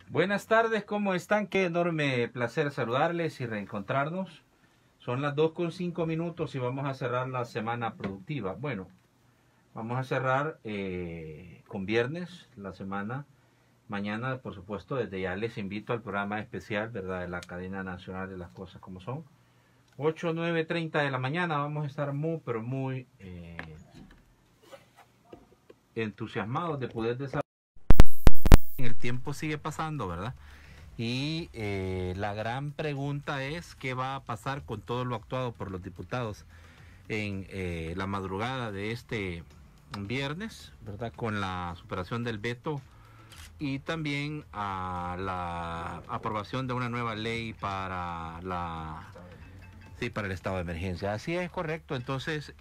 Buenas tardes, ¿cómo están? Qué enorme placer saludarles y reencontrarnos. Son las 2:05 y vamos a cerrar la semana productiva. Bueno, vamos a cerrar con viernes la semana. Mañana, por supuesto, desde ya les invito al programa especial, ¿verdad?, de la cadena nacional de las cosas como son. 8, 9:30 de la mañana vamos a estar pero muy entusiasmados de poder desarrollar. El tiempo sigue pasando, ¿verdad? Y la gran pregunta es qué va a pasar con todo lo actuado por los diputados en la madrugada de este viernes, ¿verdad? Con la superación del veto y también a la aprobación de una nueva ley para para el estado de emergencia. Así es, correcto. Entonces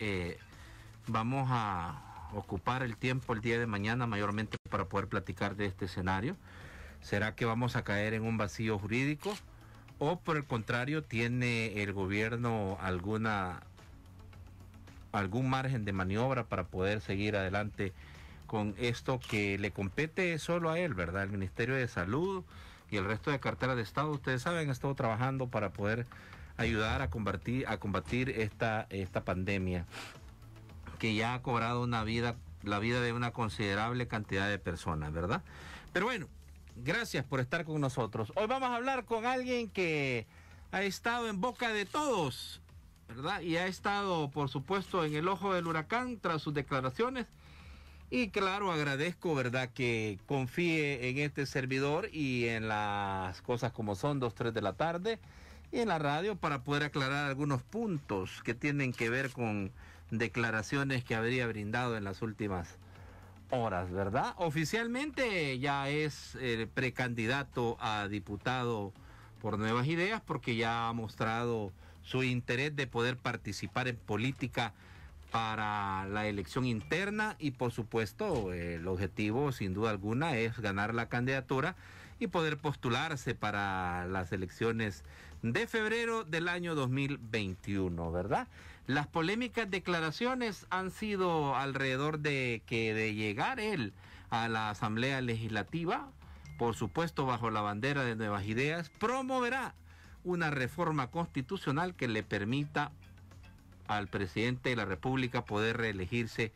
vamos a ocupar el tiempo el día de mañana mayormente para poder platicar de este escenario. ¿Será que vamos a caer en un vacío jurídico? ¿O por el contrario, tiene el gobierno algún margen de maniobra para poder seguir adelante con esto que le compete solo a él, ¿verdad? El Ministerio de Salud y el resto de carteras de Estado, ustedes saben, han estado trabajando para poder ayudar a combatir esta pandemia que ya ha cobrado la vida de una considerable cantidad de personas, ¿verdad? Pero bueno, gracias por estar con nosotros. Hoy vamos a hablar con alguien que ha estado en boca de todos, ¿verdad? Y ha estado, por supuesto, en el ojo del huracán tras sus declaraciones. Y claro, agradezco, ¿verdad?, que confíe en este servidor y en las cosas como son, 2, 3 de la tarde, y en la radio para poder aclarar algunos puntos que tienen que ver con declaraciones que habría brindado en las últimas horas, ¿verdad? Oficialmente ya es precandidato a diputado por Nuevas Ideas porque ya ha mostrado su interés de poder participar en política para la elección interna y por supuesto el objetivo sin duda alguna es ganar la candidatura y poder postularse para las elecciones de febrero del año 2021, ¿verdad? Las polémicas declaraciones han sido alrededor de que de llegar él a la Asamblea Legislativa, por supuesto bajo la bandera de Nuevas Ideas, promoverá una reforma constitucional que le permita al presidente de la República poder reelegirse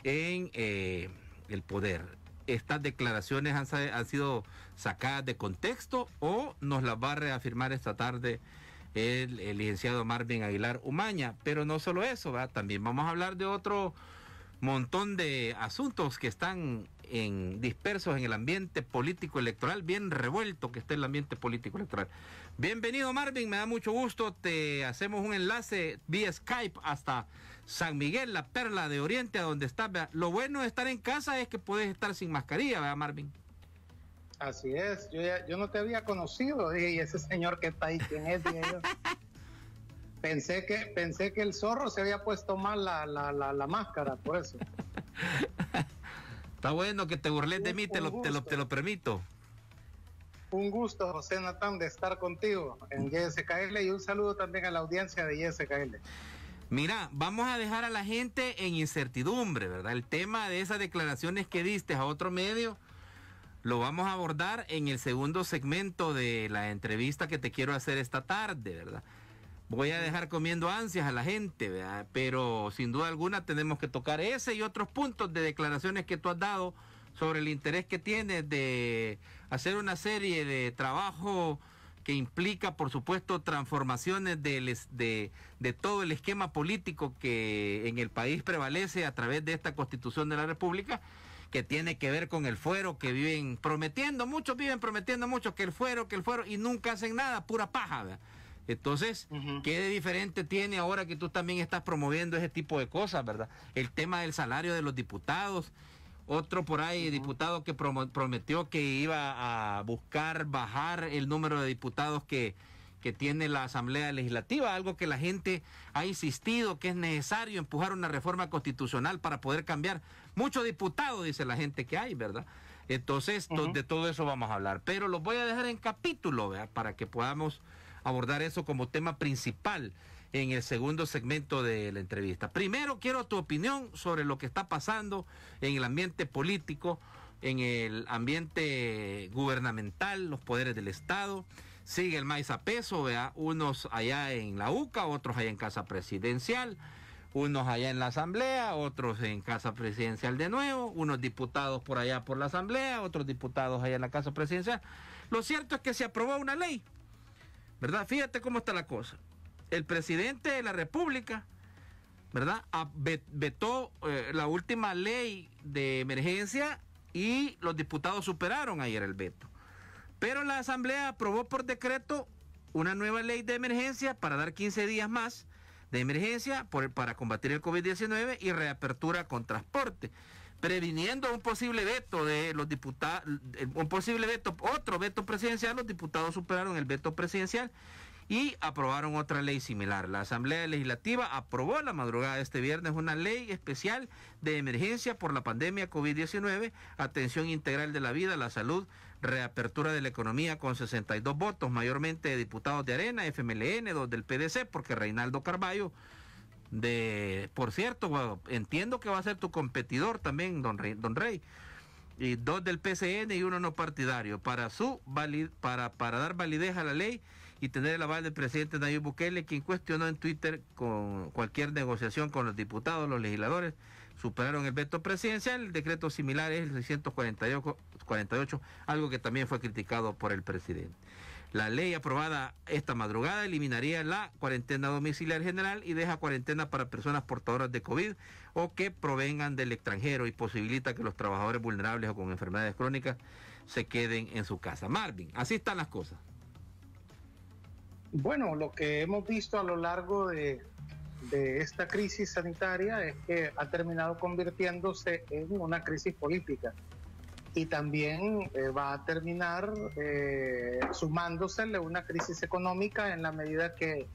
en el poder. Estas declaraciones han sido sacadas de contexto o nos las va a reafirmar esta tarde el licenciado Marvin Aguilar Umaña. Pero no solo eso, ¿verdad? También vamos a hablar de otro montón de asuntos que están dispersos en el ambiente político electoral, bien revuelto que está el ambiente político electoral. Bienvenido, Marvin, me da mucho gusto, te hacemos un enlace vía Skype hasta San Miguel, la perla de Oriente, a donde estás. Lo bueno de estar en casa es que puedes estar sin mascarilla, ¿verdad, Marvin? Así es, yo no te había conocido, dije, y ese señor que está ahí, ¿quién es? Dije yo. Pensé que el zorro se había puesto mal la máscara, por eso. Está bueno que te burles de mí, te lo permito. Un gusto, José Natán, de estar contigo en YSKL y un saludo también a la audiencia de YSKL. Mira, vamos a dejar a la gente en incertidumbre, ¿verdad? El tema de esas declaraciones que diste a otro medio lo vamos a abordar en el segundo segmento de la entrevista que te quiero hacer esta tarde, ¿verdad? Voy a dejar comiendo ansias a la gente, ¿verdad? Pero sin duda alguna tenemos que tocar ese y otros puntos de declaraciones que tú has dado sobre el interés que tienes de hacer una serie de trabajo que implica, por supuesto, transformaciones de todo el esquema político que en el país prevalece a través de esta Constitución de la República, que tiene que ver con el fuero, que viven prometiendo mucho, que el fuero, y nunca hacen nada, pura paja, ¿verdad? Entonces, ¿qué de diferente tiene ahora que tú también estás promoviendo ese tipo de cosas, verdad? El tema del salario de los diputados, otro por ahí, diputado que prometió que iba a buscar bajar el número de diputados que tiene la Asamblea Legislativa, algo que la gente ha insistido que es necesario empujar una reforma constitucional para poder cambiar. Muchos diputados, dice la gente que hay, ¿verdad? Entonces, de todo eso vamos a hablar, pero los voy a dejar en capítulo, ¿verdad?, para que podamos abordar eso como tema principal en el segundo segmento de la entrevista. Primero quiero tu opinión sobre lo que está pasando en el ambiente político, en el ambiente gubernamental, los poderes del Estado. Sigue el maíz a peso, ¿verdad? Unos allá en la UCA, otros allá en Casa Presidencial, unos allá en la Asamblea, otros en Casa Presidencial de nuevo, unos diputados por allá por la Asamblea, otros diputados allá en la Casa Presidencial. Lo cierto es que se aprobó una ley, ¿verdad? Fíjate cómo está la cosa. El presidente de la República, ¿verdad?, vetó la última ley de emergencia y los diputados superaron ayer el veto. Pero la Asamblea aprobó por decreto una nueva ley de emergencia para dar 15 días más de emergencia para combatir el COVID-19 y reapertura con transporte, previniendo un posible veto de los diputados, otro veto presidencial. Los diputados superaron el veto presidencial y aprobaron otra ley similar. La Asamblea Legislativa aprobó la madrugada de este viernes una ley especial de emergencia por la pandemia COVID-19, atención integral de la vida, la salud, reapertura de la economía, con 62 votos, mayormente de diputados de Arena, FMLN, 2 del PDC, porque Reinaldo Carballo, por cierto, bueno, entiendo que va a ser tu competidor también, don Rey, y 2 del PCN y 1 no partidario, para dar validez a la ley y tener el aval del presidente Nayib Bukele, quien cuestionó en Twitter con cualquier negociación con los diputados, los legisladores superaron el veto presidencial. El decreto similar es el 648, algo que también fue criticado por el presidente. La ley aprobada esta madrugada eliminaría la cuarentena domiciliar general y deja cuarentena para personas portadoras de COVID o que provengan del extranjero, y posibilita que los trabajadores vulnerables o con enfermedades crónicas se queden en su casa. Marvin, así están las cosas. Bueno, lo que hemos visto a lo largo de esta crisis sanitaria es que ha terminado convirtiéndose en una crisis política, y también va a terminar sumándosele una crisis económica en la medida que,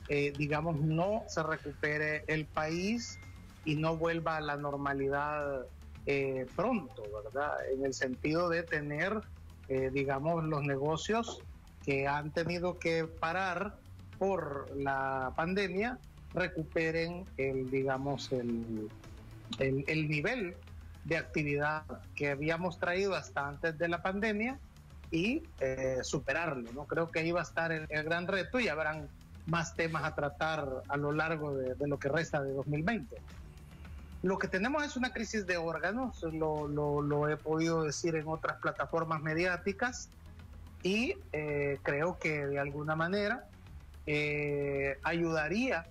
digamos, no se recupere el país y no vuelva a la normalidad pronto, ¿verdad? En el sentido de tener, digamos, los negocios que han tenido que parar por la pandemia recuperen el nivel de actividad que habíamos traído hasta antes de la pandemia y superarlo, ¿no? Creo que ahí va a estar el gran reto, y habrán más temas a tratar a lo largo de lo que resta de 2020. Lo que tenemos es una crisis de órganos, lo he podido decir en otras plataformas mediáticas, y creo que de alguna manera ayudaría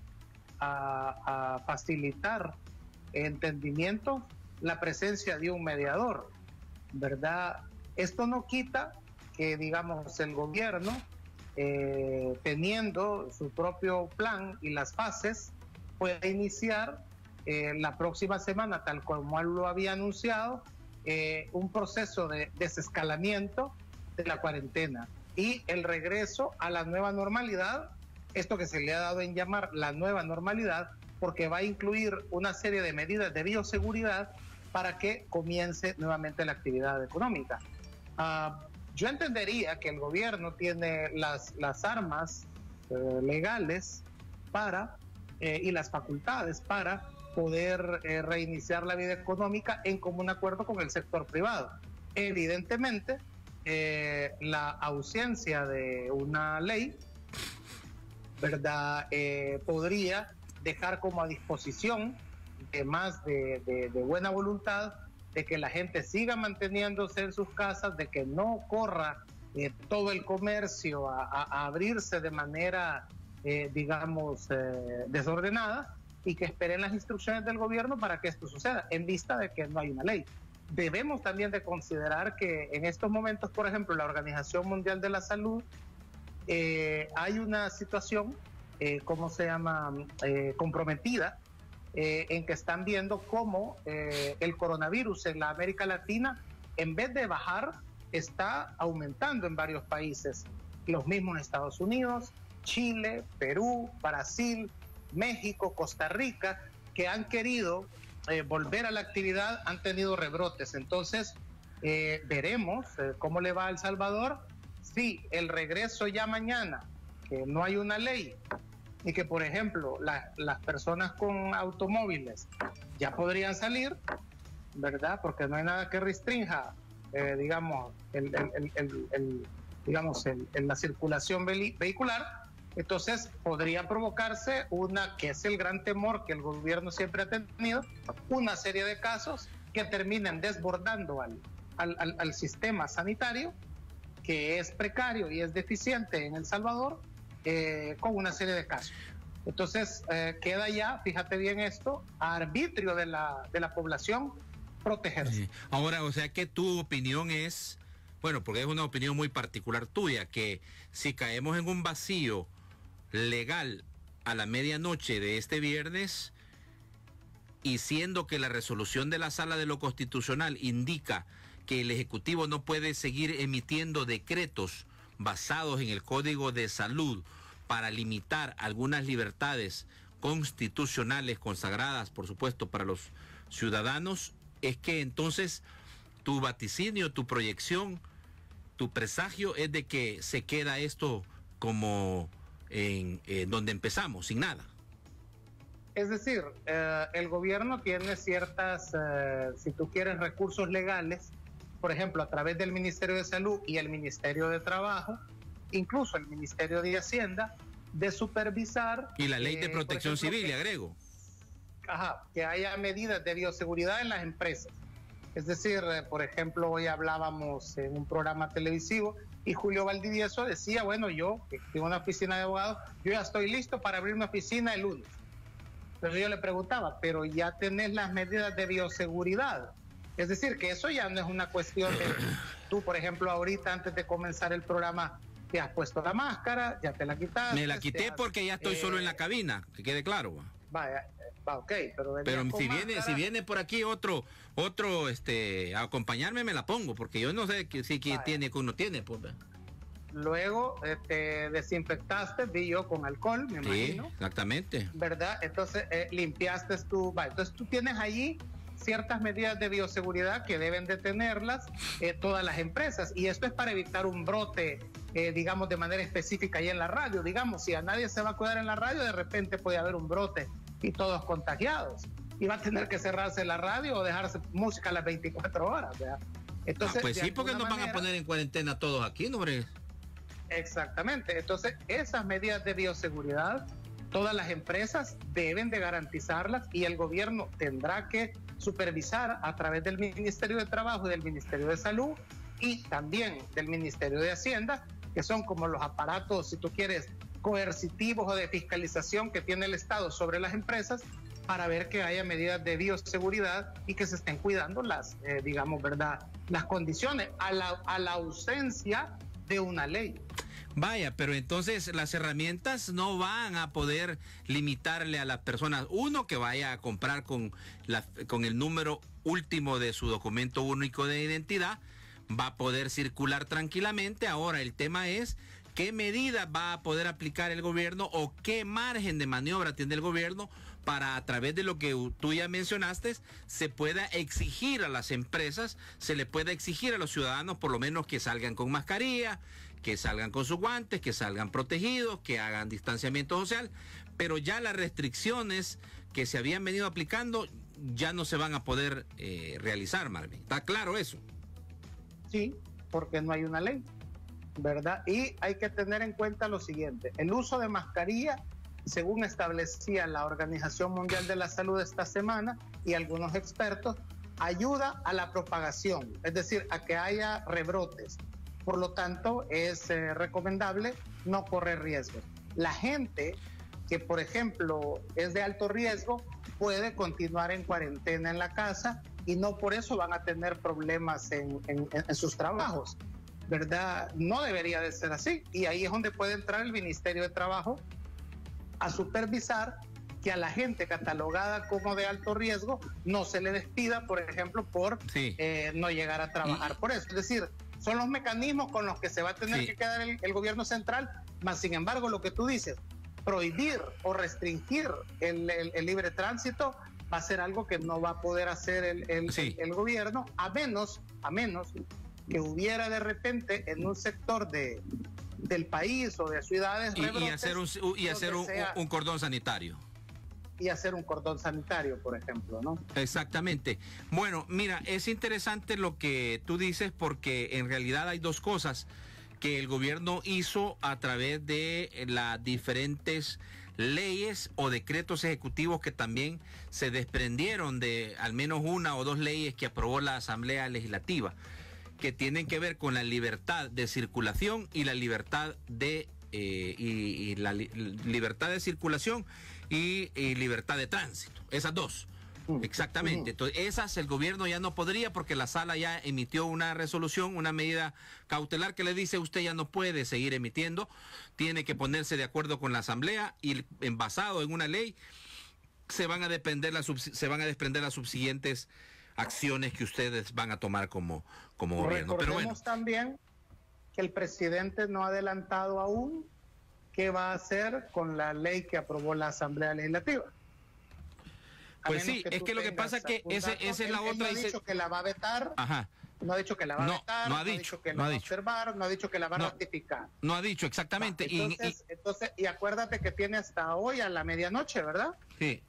a facilitar entendimiento la presencia de un mediador, ¿verdad? Esto no quita que, digamos, el gobierno, teniendo su propio plan y las fases, pueda iniciar la próxima semana, tal como él lo había anunciado, un proceso de desescalamiento de la cuarentena y el regreso a la nueva normalidad, esto que se le ha dado en llamar la nueva normalidad, porque va a incluir una serie de medidas de bioseguridad para que comience nuevamente la actividad económica. Yo entendería que el gobierno tiene las armas legales para y las facultades para poder reiniciar la vida económica en común acuerdo con el sector privado. Evidentemente, la ausencia de una ley, ¿verdad?, podría dejar como a disposición de más de buena voluntad de que la gente siga manteniéndose en sus casas, de que no corra todo el comercio a abrirse de manera, digamos, desordenada, y que esperen las instrucciones del gobierno para que esto suceda, en vista de que no hay una ley. Debemos también de considerar que en estos momentos, por ejemplo, la Organización Mundial de la Salud, hay una situación, comprometida, en que están viendo cómo el coronavirus en la América Latina, en vez de bajar, está aumentando en varios países. Los mismos Estados Unidos, Chile, Perú, Brasil, México, Costa Rica, que han querido volver a la actividad, han tenido rebrotes. Entonces, veremos cómo le va a El Salvador. Si el regreso ya mañana, que no hay una ley, y que, por ejemplo, las personas con automóviles ya podrían salir, ¿verdad? Porque no hay nada que restrinja digamos, la circulación vehicular, entonces podría provocarse que es el gran temor que el gobierno siempre ha tenido, una serie de casos que terminen desbordando al sistema sanitario, que es precario y es deficiente en El Salvador, con una serie de casos. Entonces queda ya, fíjate bien esto, a arbitrio de la población protegerse. Ahora, o sea que tu opinión es, bueno, porque es una opinión muy particular tuya, que si caemos en un vacío legal a la medianoche de este viernes, y siendo que la resolución de la Sala de lo Constitucional indica que el Ejecutivo no puede seguir emitiendo decretos basados en el Código de Salud para limitar algunas libertades constitucionales consagradas, por supuesto, para los ciudadanos, es que entonces tu vaticinio, tu proyección, tu presagio es de que se queda esto como en donde empezamos, sin nada. Es decir, el gobierno tiene ciertas, si tú quieres, recursos legales, por ejemplo, a través del Ministerio de Salud y el Ministerio de Trabajo, incluso el Ministerio de Hacienda, de supervisar... Y la Ley de Protección Civil, le agrego. Que haya medidas de bioseguridad en las empresas. Es decir, por ejemplo, hoy hablábamos en un programa televisivo y Julio Valdivieso decía, bueno, yo, que tengo una oficina de abogados, yo ya estoy listo para abrir una oficina el lunes. Entonces yo le preguntaba, pero ya tenés las medidas de bioseguridad. Es decir, que eso ya no es una cuestión de... Tú, por ejemplo, ahorita, antes de comenzar el programa, te has puesto la máscara, ya te la quitaste. Me la quité porque ya estoy solo en la cabina, que quede claro. Vaya, ok, pero si viene por aquí otro a acompañarme, me la pongo, porque yo no sé si tiene que uno tiene, pues. Luego te desinfectaste, vi yo, con alcohol, me imagino. Exactamente. ¿Verdad? Entonces limpiaste entonces tú tienes allí ciertas medidas de bioseguridad que deben de tenerlas todas las empresas, y esto es para evitar un brote, digamos, de manera específica ahí en la radio. Digamos, si a nadie se va a cuidar en la radio, de repente puede haber un brote y todos contagiados, y va a tener que cerrarse la radio o dejarse música a las 24 horas, ¿verdad? Entonces, pues sí, porque nos van a poner en cuarentena todos aquí, ¿no, hombre? Exactamente. Entonces, esas medidas de bioseguridad, todas las empresas deben de garantizarlas, y el gobierno tendrá que supervisar a través del Ministerio de Trabajo y del Ministerio de Salud, y también del Ministerio de Hacienda, que son como los aparatos, si tú quieres, coercitivos o de fiscalización que tiene el Estado sobre las empresas, para ver que haya medidas de bioseguridad y que se estén cuidando las, digamos, ¿verdad?, las condiciones a la ausencia de una ley. Vaya, pero entonces las herramientas no van a poder limitarle a las personas, uno, que vaya a comprar con el número último de su documento único de identidad, va a poder circular tranquilamente. Ahora el tema es qué medidas va a poder aplicar el gobierno, o qué margen de maniobra tiene el gobierno para, a través de lo que tú ya mencionaste, se pueda exigir a las empresas, se le pueda exigir a los ciudadanos por lo menos que salgan con mascarilla, que salgan con sus guantes, que salgan protegidos, que hagan distanciamiento social, pero ya las restricciones que se habían venido aplicando ya no se van a poder realizar, Marvin. ¿Está claro eso? Sí, porque no hay una ley, ¿verdad? Y hay que tener en cuenta lo siguiente: el uso de mascarilla, según establecía la Organización Mundial de la Salud esta semana y algunos expertos, ayuda a la propagación, es decir, a que haya rebrotes. Por lo tanto, es recomendable no correr riesgos. La gente que, por ejemplo, es de alto riesgo, puede continuar en cuarentena en la casa, y no por eso van a tener problemas en sus trabajos, ¿verdad? No debería de ser así, y ahí es donde puede entrar el Ministerio de Trabajo a supervisar que a la gente catalogada como de alto riesgo no se le despida, por ejemplo, por no llegar a trabajar por eso. Es decir, son los mecanismos con los que se va a tener que quedar el gobierno central, más sin embargo, lo que tú dices, prohibir o restringir el libre tránsito, va a ser algo que no va a poder hacer el gobierno, a menos que hubiera de repente en un sector del país o de ciudades y hacer un cordón sanitario. y hacer un cordón sanitario, por ejemplo, ¿no? Exactamente. Bueno, mira, es interesante lo que tú dices porque en realidad hay dos cosas que el gobierno hizo a través de las diferentes leyes o decretos ejecutivos que también se desprendieron de al menos una o dos leyes que aprobó la Asamblea Legislativa, que tienen que ver con la libertad de circulación y la libertad de libertad de circulación y libertad de tránsito. Esas dos. Exactamente. Entonces, esas el gobierno ya no podría porque la sala ya emitió una resolución, una medida cautelar que le dice usted ya no puede seguir emitiendo, tiene que ponerse de acuerdo con la Asamblea y basado en una ley se van a desprender las subsiguientes acciones que ustedes van a tomar como gobierno. Pero bueno, también que el presidente no ha adelantado aún qué va a hacer con la ley que aprobó la Asamblea Legislativa. Pues sí, es que lo que pasa es que esa es la otra. No ha dicho que la va a vetar. Ajá. No ha dicho que la va a vetar. No ha dicho que la va a observar. No ha dicho que la va a ratificar. No ha dicho exactamente. Entonces, y acuérdate que tiene hasta hoy a la medianoche, ¿verdad? Sí.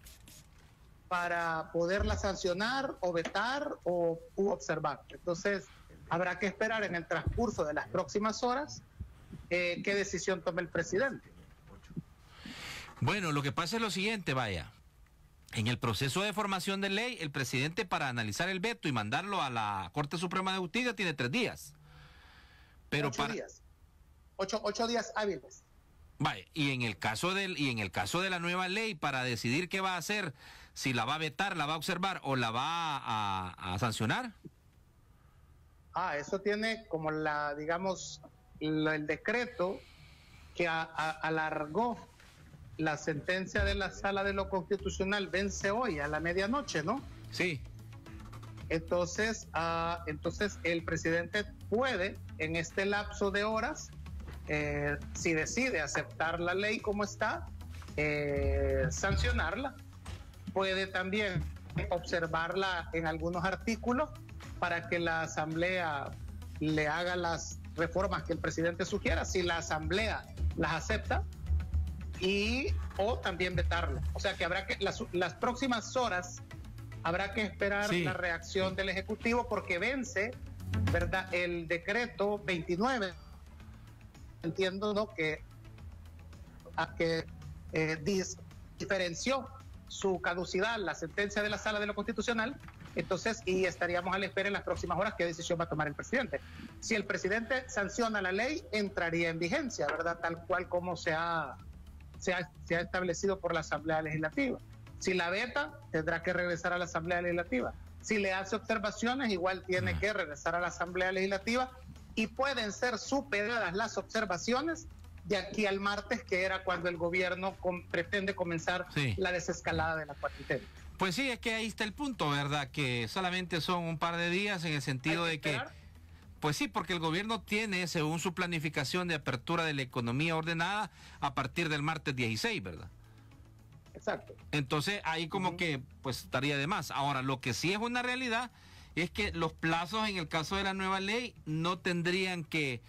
Para poderla sancionar o vetar u observar. Entonces, habrá que esperar en el transcurso de las próximas horas qué decisión tome el presidente. Bueno, lo que pasa es lo siguiente, vaya. En el proceso de formación de ley, el presidente para analizar el veto y mandarlo a la Corte Suprema de Justicia tiene 3 días. Pero 8 días. 8 días hábiles. Vaya, y en el caso de la nueva ley para decidir qué va a hacer, si la va a vetar, la va a observar o la va a sancionar. Eso tiene como el decreto que alargó la sentencia de la Sala de lo Constitucional vence hoy a la medianoche, ¿no? Sí. Entonces el presidente puede, en este lapso de horas, si decide aceptar la ley como está, sancionarla. Puede también observarla en algunos artículos para que la Asamblea le haga las reformas que el presidente sugiera, si la Asamblea las acepta, o también vetarla. O sea que habrá que, las próximas horas habrá que esperar la reacción del Ejecutivo porque vence, ¿verdad?, el decreto 29. Entiendo, ¿no?, que diferenció su caducidad la sentencia de la Sala de lo Constitucional. Entonces, y estaríamos a la espera en las próximas horas qué decisión va a tomar el presidente. Si el presidente sanciona la ley, entraría en vigencia, ¿verdad?, tal cual como se ha establecido por la Asamblea Legislativa. Si la veta, tendrá que regresar a la Asamblea Legislativa. Si le hace observaciones, igual tiene que regresar a la Asamblea Legislativa y pueden ser superadas las observaciones de aquí al martes, que era cuando el gobierno pretende comenzar la desescalada de la cuarentena. Pues sí, es que ahí está el punto, ¿verdad? Que solamente son un par de días en el sentido de que... Pues sí, porque el gobierno tiene, según su planificación de apertura de la economía ordenada, a partir del martes 16, ¿verdad? Exacto. Entonces, ahí como que, pues, estaría de más. Ahora, lo que sí es una realidad es que los plazos, en el caso de la nueva ley, no tendrían que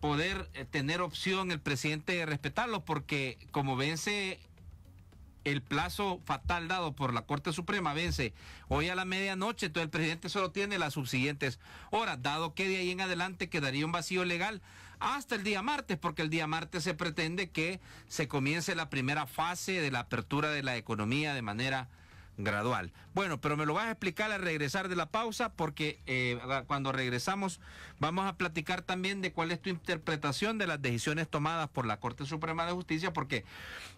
poder tener opción el presidente de respetarlos, porque como vence el plazo fatal dado por la Corte Suprema, vence hoy a la medianoche, entonces el presidente solo tiene las subsiguientes horas, dado que de ahí en adelante quedaría un vacío legal hasta el día martes, porque el día martes se pretende que se comience la primera fase de la apertura de la economía de manera gradual. Bueno, pero me lo vas a explicar al regresar de la pausa, porque cuando regresamos vamos a platicar también de cuál es tu interpretación de las decisiones tomadas por la Corte Suprema de Justicia, porque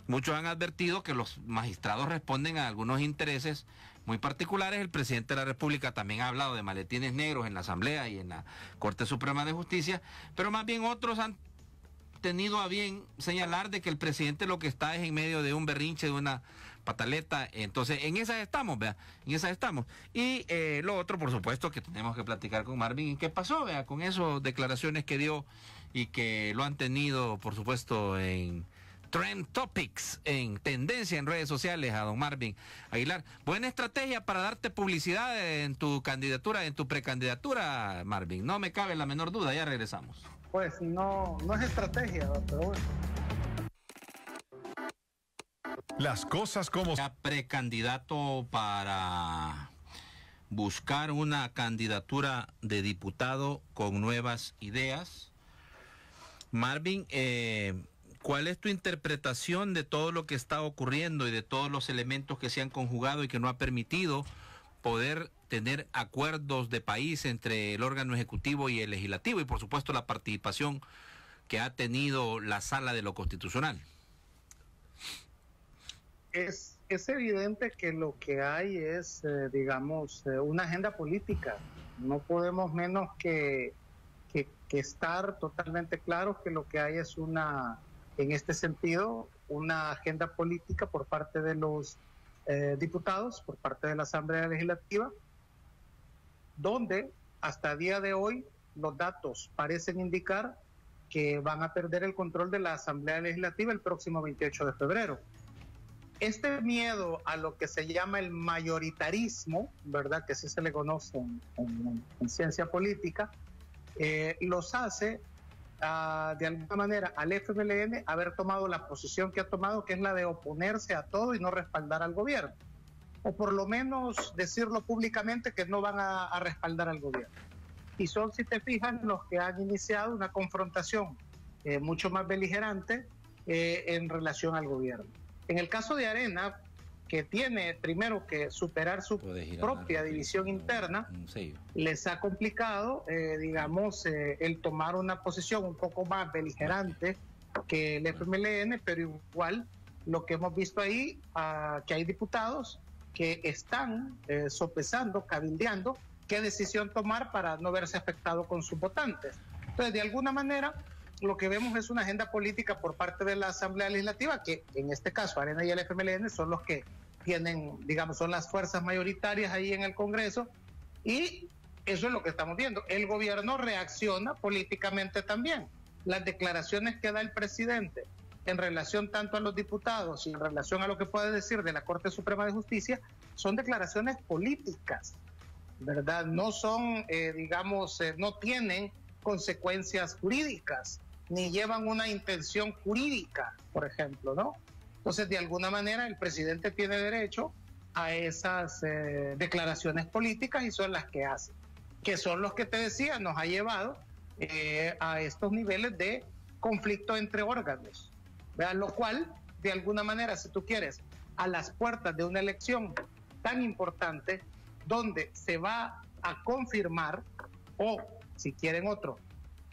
muchos han advertido que los magistrados responden a algunos intereses muy particulares. El presidente de la República también ha hablado de maletines negros en la Asamblea y en la Corte Suprema de Justicia, pero más bien otros han tenido a bien señalar de que el presidente lo que está es en medio de un berrinche, de una pataleta. Entonces, en esas estamos, vea, en esas estamos. Y lo otro, por supuesto, que tenemos que platicar con Marvin, ¿qué pasó, vea, con esas declaraciones que dio y que lo han tenido, por supuesto, en Trend Topics, en tendencia en redes sociales, a don Marvin Aguilar? Buena estrategia para darte publicidad en tu candidatura, en tu precandidatura, Marvin, no me cabe la menor duda. Ya regresamos. Pues no es estrategia, pero bueno. Las cosas como... Precandidato para buscar una candidatura de diputado con nuevas ideas. Marvin, ¿cuál es tu interpretación de todo lo que está ocurriendo y de todos los elementos que se han conjugado y que no ha permitido poder tener acuerdos de país entre el órgano ejecutivo y el legislativo, y por supuesto la participación que ha tenido la Sala de lo Constitucional? Es evidente que lo que hay es, una agenda política. No podemos menos que estar totalmente claros que lo que hay es en este sentido, una agenda política por parte de los diputados, por parte de la Asamblea Legislativa, donde hasta el día de hoy los datos parecen indicar que van a perder el control de la Asamblea Legislativa el próximo 28 de febrero. Este miedo a lo que se llama el mayoritarismo, ¿verdad?, que así se le conoce en ciencia política, los hace de alguna manera al FMLN haber tomado la posición que ha tomado, que es la de oponerse a todo y no respaldar al gobierno, o por lo menos decirlo públicamente que no van a respaldar al gobierno. Y son, si te fijas, los que han iniciado una confrontación mucho más beligerante en relación al gobierno. En el caso de Arena, que tiene primero que superar su propia división interna, les ha complicado, el tomar una posición un poco más beligerante que el FMLN, pero igual lo que hemos visto ahí, que hay diputados que están sopesando, cabildeando qué decisión tomar para no verse afectado con sus votantes. Entonces, de alguna manera, lo que vemos es una agenda política por parte de la Asamblea Legislativa, que en este caso Arena y el FMLN son los que tienen, son las fuerzas mayoritarias ahí en el Congreso, y eso es lo que estamos viendo. El gobierno reacciona políticamente también. Las declaraciones que da el presidente en relación tanto a los diputados y en relación a lo que puede decir de la Corte Suprema de Justicia son declaraciones políticas, ¿verdad? No son, no tienen consecuencias jurídicas, ni llevan una intención jurídica, por ejemplo, ¿no? Entonces, de alguna manera, el presidente tiene derecho a esas declaraciones políticas, y son las que hace, que son los que te decía, nos ha llevado a estos niveles de conflicto entre órganos, ¿verdad? Lo cual, de alguna manera, si tú quieres, a las puertas de una elección tan importante, donde se va a confirmar, o si quieren otro,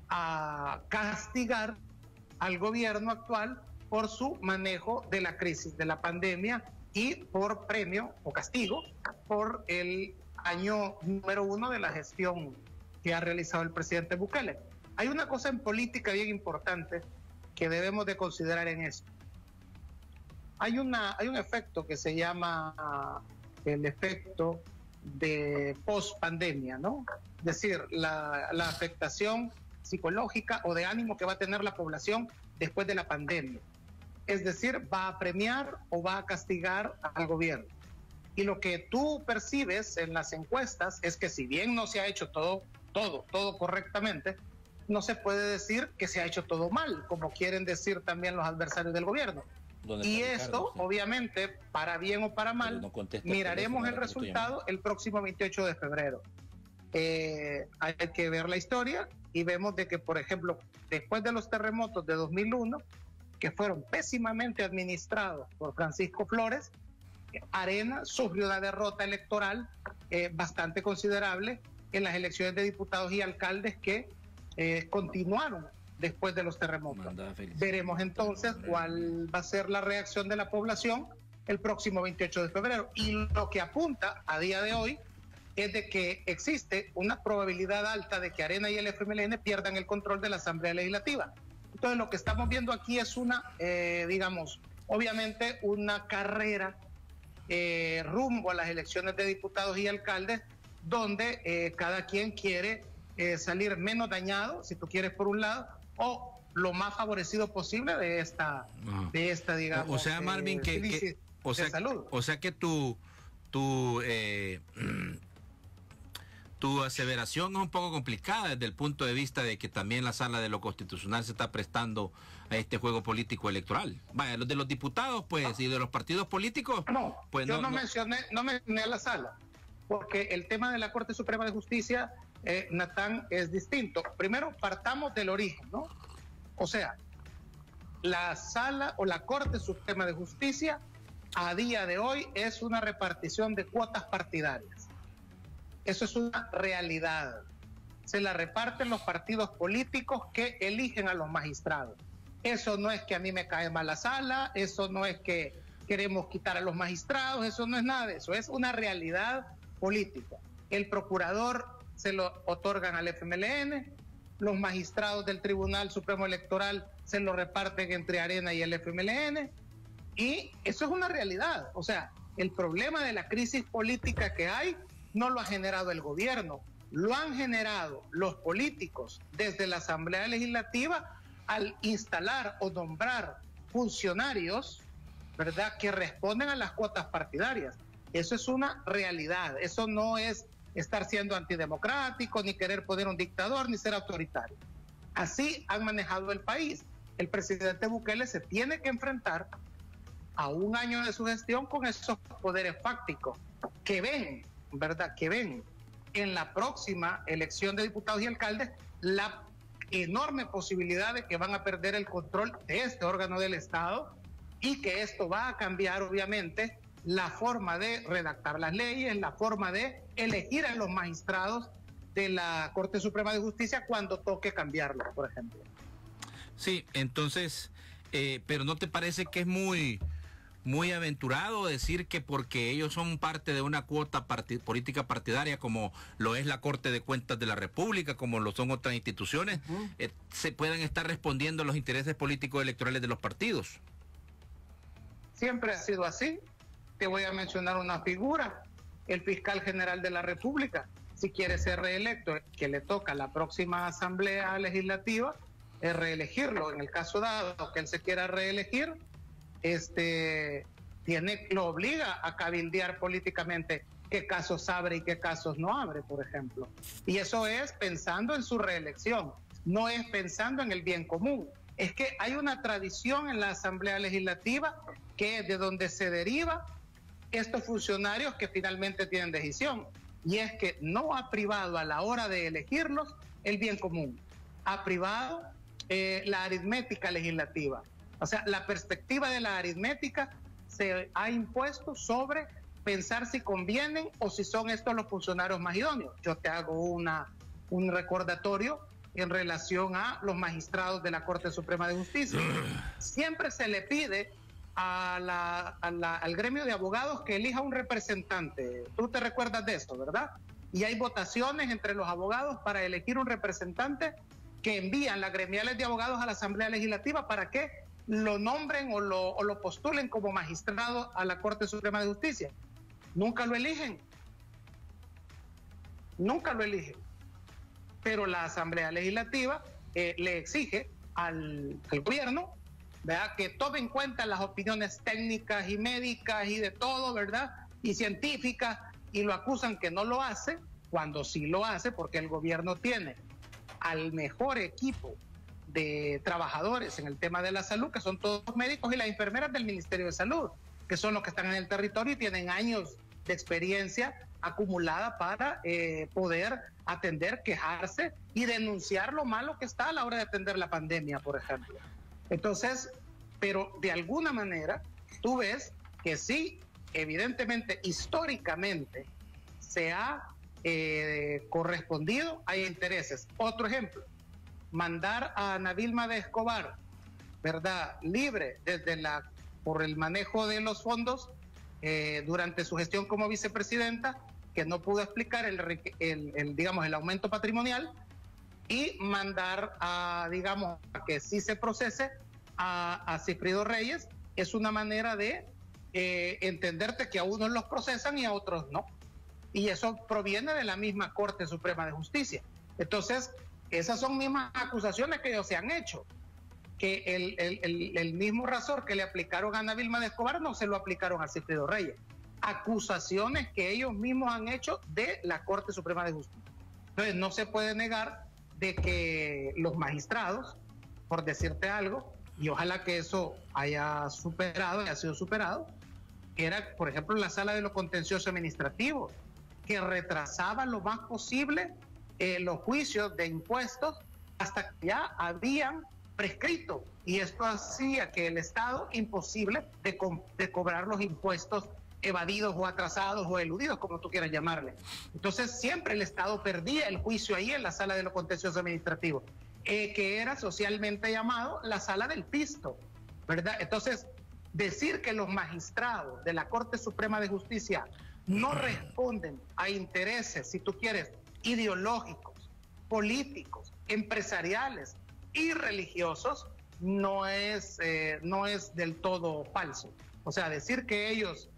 a castigar al gobierno actual por su manejo de la crisis de la pandemia, y por premio o castigo por el año número 1 de la gestión que ha realizado el presidente Bukele. Hay una cosa en política bien importante que debemos de considerar en esto. Hay un efecto que se llama el efecto de post-pandemia, ¿no? Es decir, la afectación psicológica o de ánimo que va a tener la población después de la pandemia. Es decir, va a premiar o va a castigar al gobierno. Y lo que tú percibes en las encuestas es que, si bien no se ha hecho todo correctamente, no se puede decir que se ha hecho todo mal, como quieren decir también los adversarios del gobierno. Y esto, obviamente, para bien o para mal, miraremos el resultado el próximo 28 de febrero. Hay que ver la historia, y vemos de que, por ejemplo, después de los terremotos de 2001, que fueron pésimamente administrados por Francisco Flores, Arena sufrió una derrota electoral bastante considerable en las elecciones de diputados y alcaldes que continuaron después de los terremotos. Veremos entonces cuál va a ser la reacción de la población el próximo 28 de febrero. Y lo que apunta a día de hoy es de que existe una probabilidad alta de que Arena y el FMLN pierdan el control de la Asamblea Legislativa. Entonces, lo que estamos viendo aquí es obviamente una carrera rumbo a las elecciones de diputados y alcaldes, donde cada quien quiere salir menos dañado, si tú quieres, por un lado, o lo más favorecido posible de esta o sea, Marvin, salud. O sea que tu tu aseveración es un poco complicada desde el punto de vista de que también la Sala de lo Constitucional se está prestando a este juego político electoral. Vaya, los de los diputados, pues, y de los partidos políticos, no, pues yo no mencioné a la Sala, porque el tema de la Corte Suprema de Justicia, Natán, es distinto. Primero, partamos del origen, ¿no? O sea, la Sala o la Corte Suprema de Justicia a día de hoy es una repartición de cuotas partidarias. Eso es una realidad. Se la reparten los partidos políticos que eligen a los magistrados. Eso no es que a mí me cae mal la Sala, eso no es que queremos quitar a los magistrados, eso no es nada de eso, es una realidad política. El procurador se lo otorgan al FMLN, los magistrados del Tribunal Supremo Electoral se lo reparten entre Arena y el FMLN, y eso es una realidad. O sea, el problema de la crisis política que hay no lo ha generado el gobierno, lo han generado los políticos desde la Asamblea Legislativa al instalar o nombrar funcionarios, ¿verdad?, que responden a las cuotas partidarias. Eso es una realidad, eso no es estar siendo antidemocrático, ni querer poner un dictador, ni ser autoritario. Así han manejado el país. El presidente Bukele se tiene que enfrentar a un año de su gestión con esos poderes fácticos que ven, ¿verdad?, que ven en la próxima elección de diputados y alcaldes la enorme posibilidad de que van a perder el control de este órgano del Estado, y que esto va a cambiar obviamente la forma de redactar las leyes, la forma de elegir a los magistrados de la Corte Suprema de Justicia cuando toque cambiarlo, por ejemplo. Sí, entonces, pero ¿no te parece que es muy aventurado decir que porque ellos son parte de una cuota política partidaria, como lo es la Corte de Cuentas de la República, como lo son otras instituciones, se puedan estar respondiendo a los intereses políticos electorales de los partidos? Siempre ha sido así. Te voy a mencionar una figura, el fiscal general de la República. Si quiere ser reelecto, que le toca a la próxima Asamblea Legislativa reelegirlo. En el caso dado que él se quiera reelegir, lo obliga a cabildear políticamente qué casos abre y qué casos no abre, por ejemplo. Y eso es pensando en su reelección, no es pensando en el bien común. Es que hay una tradición en la Asamblea Legislativa que es de donde se deriva estos funcionarios que finalmente tienen decisión, y es que no ha privado a la hora de elegirlos el bien común, ha privado la aritmética legislativa. O sea, la perspectiva de la aritmética se ha impuesto sobre pensar si convienen o si son estos los funcionarios más idóneos. Yo te hago un recordatorio en relación a los magistrados de la Corte Suprema de Justicia. Siempre se le pide al gremio de abogados que elija un representante. Tú te recuerdas de esto, ¿verdad? Y hay votaciones entre los abogados para elegir un representante que envían las gremiales de abogados a la Asamblea Legislativa para que lo nombren o lo postulen como magistrado a la Corte Suprema de Justicia. Nunca lo eligen. Nunca lo eligen. Pero la Asamblea Legislativa le exige al gobierno, ¿verdad?, que tome en cuenta las opiniones técnicas y médicas y de todo, ¿verdad?, y científicas, y lo acusan que no lo hace, cuando sí lo hace, porque el gobierno tiene al mejor equipo de trabajadores en el tema de la salud, que son todos los médicos y las enfermeras del Ministerio de Salud, que son los que están en el territorio y tienen años de experiencia acumulada para poder atender, quejarse y denunciar lo malo que está a la hora de atender la pandemia, por ejemplo. Entonces, pero de alguna manera, tú ves que sí, evidentemente, históricamente, se ha correspondido a intereses. Otro ejemplo, mandar a Ana Vilma de Escobar, ¿verdad?, libre por el manejo de los fondos durante su gestión como vicepresidenta, que no pudo explicar el aumento patrimonial, y mandar a que sí se procese a Sigfrido Reyes, es una manera de entenderte que a unos los procesan y a otros no. Y eso proviene de la misma Corte Suprema de Justicia. Entonces, esas son mismas acusaciones que ellos se han hecho, que el mismo rasor que le aplicaron a Ana Vilma de Escobar no se lo aplicaron a Sigfrido Reyes. Acusaciones que ellos mismos han hecho de la Corte Suprema de Justicia. Entonces no se puede negar de que los magistrados, por decirte algo, y ojalá que eso haya sido superado, era, por ejemplo, la sala de lo contencioso administrativo, que retrasaba lo más posible los juicios de impuestos hasta que ya habían prescrito, y esto hacía que el Estado imposible de cobrar los impuestos evadidos o atrasados o eludidos, como tú quieras llamarle. Entonces siempre el Estado perdía el juicio ahí en la sala de lo contencioso administrativo, que era socialmente llamado la sala del pisto, ¿verdad? Entonces, decir que los magistrados de la Corte Suprema de Justicia no responden a intereses, si tú quieres, ideológicos, políticos, empresariales y religiosos, no es del todo falso. O sea, decir que ellos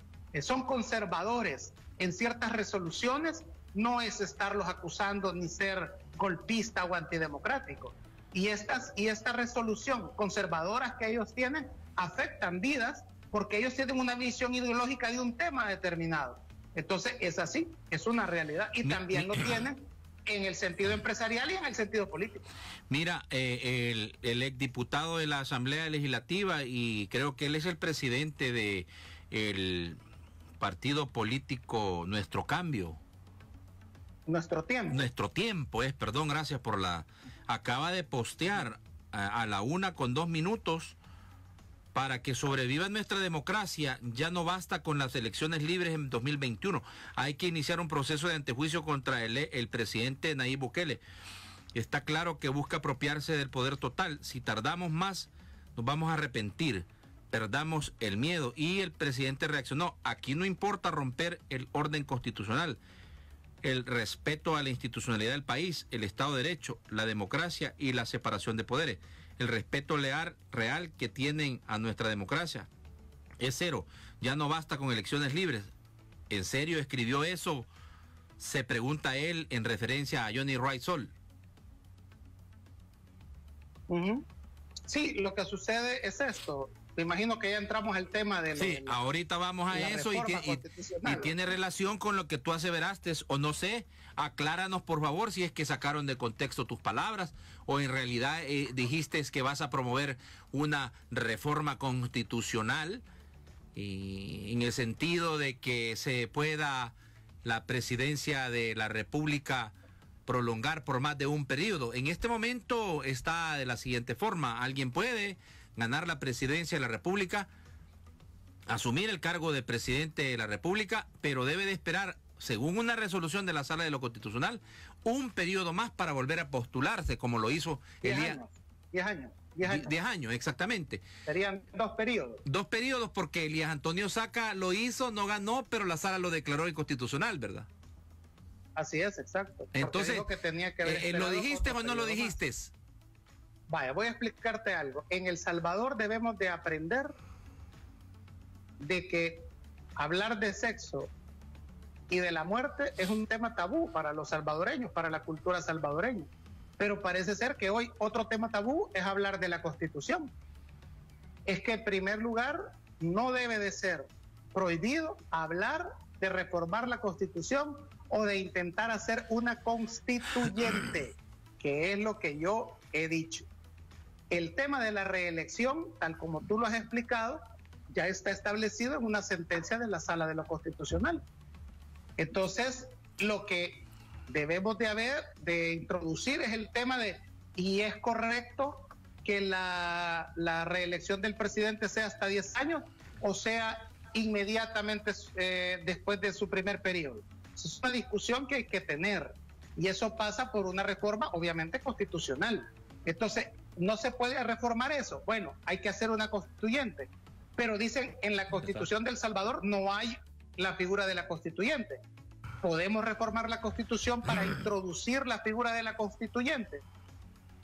son conservadores en ciertas resoluciones no es estarlos acusando ni ser golpista o antidemocrático. Y esta resolución conservadoras que ellos tienen afectan vidas porque ellos tienen una visión ideológica de un tema determinado. Entonces es así, es una realidad, y también lo tienen en el sentido empresarial y en el sentido político. Mira, el exdiputado de la Asamblea Legislativa, y creo que él es el presidente de el partido político Nuestro Cambio. Nuestro Tiempo, perdón, gracias por acaba de postear a la 1:02 para que sobreviva nuestra democracia. Ya no basta con las elecciones libres en 2021. Hay que iniciar un proceso de antejuicio contra el presidente Nayib Bukele. Está claro que busca apropiarse del poder total. Si tardamos más, nos vamos a arrepentir. Perdamos el miedo. Y el presidente reaccionó. Aquí no importa romper el orden constitucional, el respeto a la institucionalidad del país, el Estado de Derecho, la democracia y la separación de poderes. El respeto real que tienen a nuestra democracia es cero. Ya no basta con elecciones libres. ¿En serio escribió eso? Se pregunta él en referencia a Johnny Raisol. Sí, lo que sucede es esto. Me imagino que ya entramos al tema de... Sí, ahorita vamos a eso y tiene relación con lo que tú aseveraste, o no sé, acláranos por favor si es que sacaron de contexto tus palabras o en realidad dijiste que vas a promover una reforma constitucional en el sentido de que se pueda la presidencia de la República prolongar por más de un periodo. En este momento está de la siguiente forma: alguien puede ganar la presidencia de la República, asumir el cargo de presidente de la República, pero debe de esperar, según una resolución de la Sala de lo Constitucional, un periodo más para volver a postularse, como lo hizo 10 años. 10 años, exactamente. Serían 2 periodos. 2 periodos, porque Elías Antonio Saca lo hizo, no ganó, pero la Sala lo declaró inconstitucional, ¿verdad? Así es, exacto. Entonces, que tenía que ¿lo dijiste o no lo dijiste? Vaya, voy a explicarte algo. En El Salvador debemos de aprender de que hablar de sexo y de la muerte es un tema tabú para los salvadoreños, para la cultura salvadoreña. Pero parece ser que hoy otro tema tabú es hablar de la Constitución. Es que en primer lugar no debe de ser prohibido hablar de reformar la Constitución o de intentar hacer una constituyente, que es lo que yo he dicho. El tema de la reelección, tal como tú lo has explicado, ya está establecido en una sentencia de la Sala de lo Constitucional. Entonces, lo que debemos de introducir es el tema de, ¿y es correcto que la reelección del presidente sea hasta 10 años o sea inmediatamente después de su primer periodo? Es una discusión que hay que tener, y eso pasa por una reforma obviamente constitucional. Entonces, ¿no se puede reformar eso? Bueno, hay que hacer una constituyente, pero dicen en la Constitución de El Salvador no hay la figura de la constituyente. ¿Podemos reformar la Constitución para introducir la figura de la constituyente?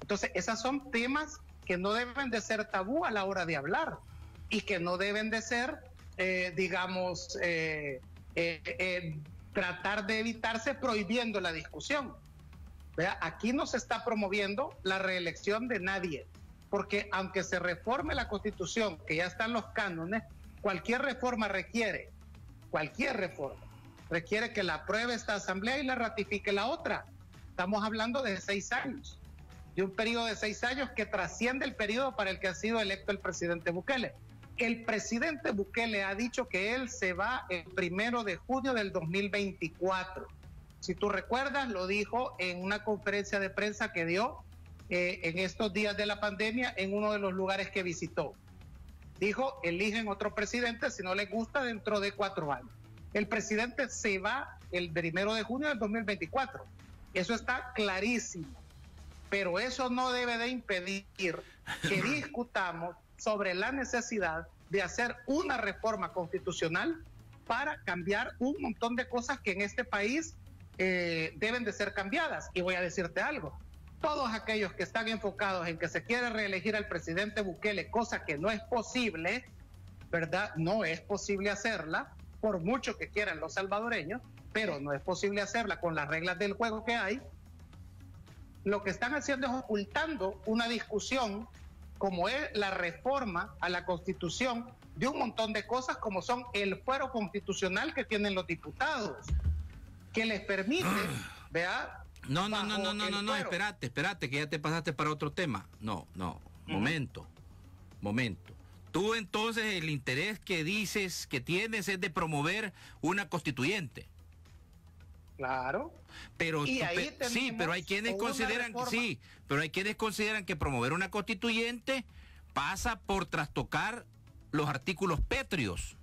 Entonces, esos son temas que no deben de ser tabú a la hora de hablar y que no deben de ser, tratar de evitarse prohibiendo la discusión. ¿Vea? Aquí no se está promoviendo la reelección de nadie, porque aunque se reforme la Constitución, que ya están los cánones, cualquier reforma requiere que la apruebe esta Asamblea y la ratifique la otra. Estamos hablando de 6 años, de un periodo de 6 años que trasciende el periodo para el que ha sido electo el presidente Bukele. El presidente Bukele ha dicho que él se va el 1 de junio del 2024. Si tú recuerdas, lo dijo en una conferencia de prensa que dio en estos días de la pandemia en uno de los lugares que visitó. Dijo, eligen otro presidente si no les gusta dentro de 4 años. El presidente se va el 1 de junio del 2024. Eso está clarísimo. Pero eso no debe de impedir que discutamos sobre la necesidad de hacer una reforma constitucional para cambiar un montón de cosas que en este país deben de ser cambiadas. Y voy a decirte algo. Todos aquellos que están enfocados en que se quiere reelegir al presidente Bukele, cosa que no es posible, ¿verdad? No es posible hacerla, por mucho que quieran los salvadoreños, pero no es posible hacerla con las reglas del juego que hay. Lo que están haciendo es ocultando una discusión como es la reforma a la Constitución de un montón de cosas como son el fuero constitucional que tienen los diputados, que les permite, ¿vea? No, espérate, que ya te pasaste para otro tema. No, momento. Tú entonces el interés que dices que tienes es de promover una constituyente. Claro. Pero pero hay quienes consideran que promover una constituyente pasa por trastocar los artículos pétreos.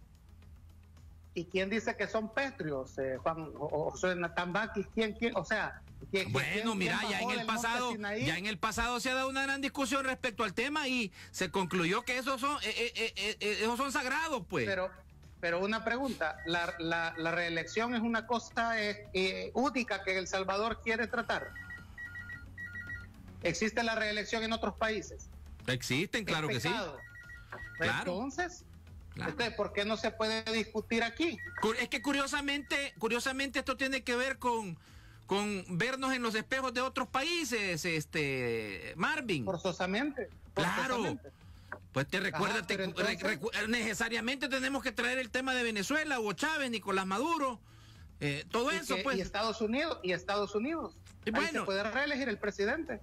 ¿Y quién dice que son pétreos, Juan? O Natambakis, ¿quién? O sea, bueno, mira, ya en el pasado se ha dado una gran discusión respecto al tema y se concluyó que esos son sagrados, pues. Pero una pregunta, la reelección es una cosa única que El Salvador quiere tratar. ¿Existe la reelección en otros países? Existen, claro que sí. Claro. Entonces, ¿por qué no se puede discutir aquí? Es que curiosamente esto tiene que ver con vernos en los espejos de otros países, Marvin. Forzosamente. Claro. Pues necesariamente tenemos que traer el tema de Venezuela, Hugo Chávez, Nicolás Maduro, todo eso, pues. Y Estados Unidos. Y Ahí se puede reelegir el presidente.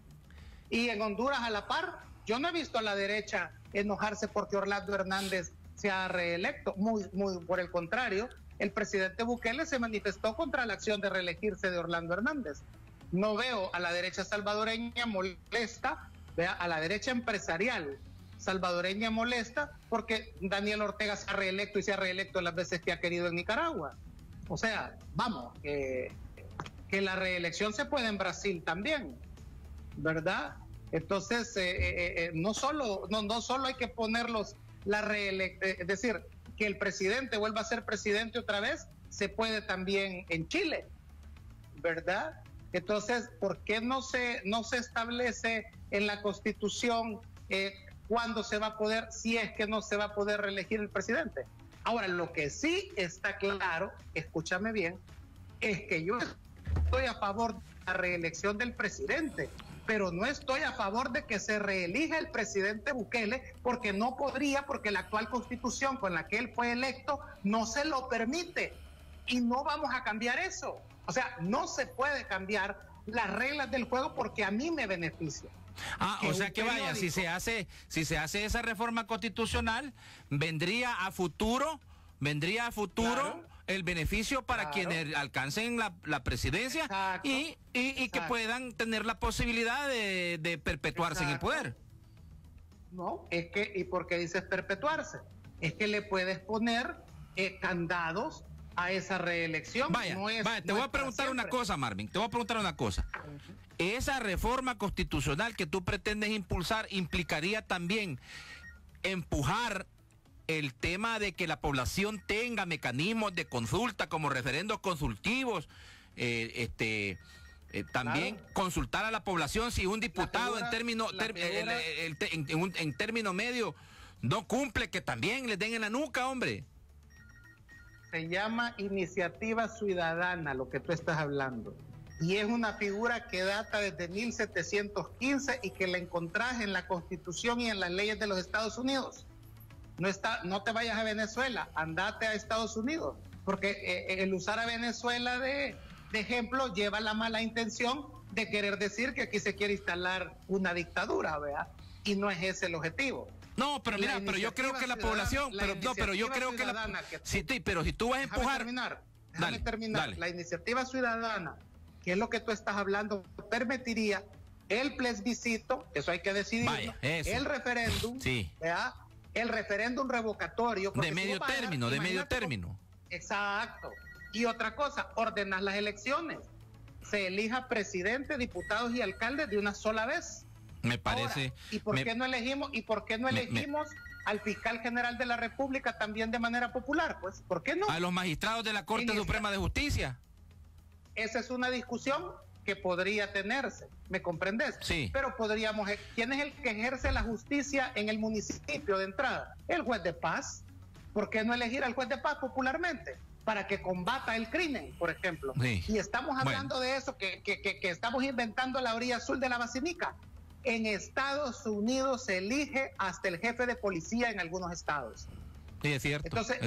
Y en Honduras a la par, yo no he visto a la derecha enojarse porque Orlando Hernández se ha reelecto. Muy por el contrario, el presidente Bukele se manifestó contra la acción de reelegirse de Orlando Hernández. No veo a la derecha salvadoreña molesta, a la derecha empresarial salvadoreña molesta porque Daniel Ortega se ha reelecto y se ha reelecto las veces que ha querido en Nicaragua. O sea, vamos, que la reelección se puede en Brasil también, ¿verdad? Entonces, no solo hay que ponerlos es decir, que el presidente vuelva a ser presidente otra vez, se puede también en Chile, ¿verdad? Entonces, ¿por qué no se establece en la Constitución cuándo se va a poder, si es que no se va a poder reelegir el presidente? Ahora, lo que sí está claro, escúchame bien, es que yo estoy a favor de la reelección del presidente, pero no estoy a favor de que se reelija el presidente Bukele, porque no podría, porque la actual Constitución con la que él fue electo no se lo permite, y no vamos a cambiar eso. O sea, no se puede cambiar las reglas del juego porque a mí me beneficia. O sea que vaya, si se hace esa reforma constitucional, vendría a futuro claro, el beneficio para quienes alcancen la presidencia y que puedan tener la posibilidad de perpetuarse en el poder. No, es que, ¿y por qué dices perpetuarse? Es que le puedes poner candados a esa reelección. Te voy a preguntar una cosa, Marvin, Esa reforma constitucional que tú pretendes impulsar implicaría también empujar el tema de que la población tenga mecanismos de consulta como referendos consultivos, también consultar a la población si un diputado en término medio no cumple, que también les den en la nuca, hombre. Se llama iniciativa ciudadana lo que tú estás hablando, y es una figura que data desde 1715 y que la encontrás en la Constitución y en las leyes de los Estados Unidos. No te vayas a Venezuela, andate a Estados Unidos, porque el usar a Venezuela de ejemplo lleva la mala intención de querer decir que aquí se quiere instalar una dictadura, ¿verdad? Y no es ese el objetivo. No, pero mira, pero yo creo que la población, pero yo creo que sí, pero si tú vas a empujar, déjame terminar. Dale. La iniciativa ciudadana, que es lo que tú estás hablando, permitiría el plebiscito, eso hay que decidir, el referéndum, sí, ¿verdad? El referéndum revocatorio de medio término. Exacto. Y otra cosa, ordenar las elecciones. Se elija presidente, diputados y alcaldes de una sola vez. Me parece. Ahora, ¿y por qué no elegimos al fiscal general de la República también de manera popular? Pues, ¿por qué no? A los magistrados de la Corte Suprema de Justicia. Esa es una discusión que podría tenerse, ¿me comprendes? Sí. Pero podríamos, ¿quién es el que ejerce la justicia en el municipio de entrada? El juez de paz. ¿Por qué no elegir al juez de paz popularmente? Para que combata el crimen, por ejemplo. Sí. Y estamos hablando de eso, que estamos inventando la orilla azul de la Basinica. En Estados Unidos se elige hasta el jefe de policía en algunos estados. Sí, es cierto. Entonces,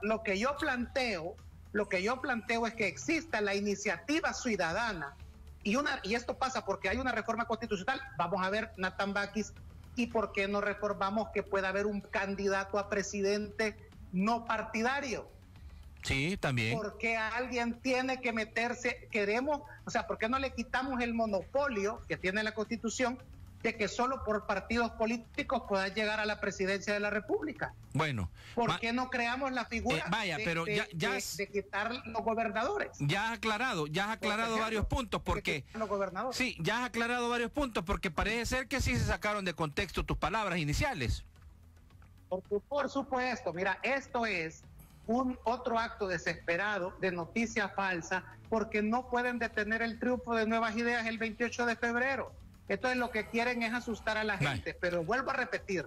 lo que yo planteo es que exista la iniciativa ciudadana y esto pasa porque hay una reforma constitucional. Vamos a ver, Nathan Bakis, ¿y por qué no reformamos que pueda haber un candidato a presidente no partidario? Sí, también. Porque alguien tiene que meterse, ¿por qué no le quitamos el monopolio que tiene la Constitución de que solo por partidos políticos pueda llegar a la presidencia de la República? Bueno. ¿Por qué no creamos la figura de quitar los gobernadores? Ya has aclarado varios puntos, porque sí, ya has aclarado varios puntos, porque parece ser que sí se sacaron de contexto tus palabras iniciales. Por supuesto, mira, esto es un otro acto desesperado de noticia falsa, porque no pueden detener el triunfo de Nuevas Ideas el 28 de febrero. Entonces lo que quieren es asustar a la gente, pero vuelvo a repetir,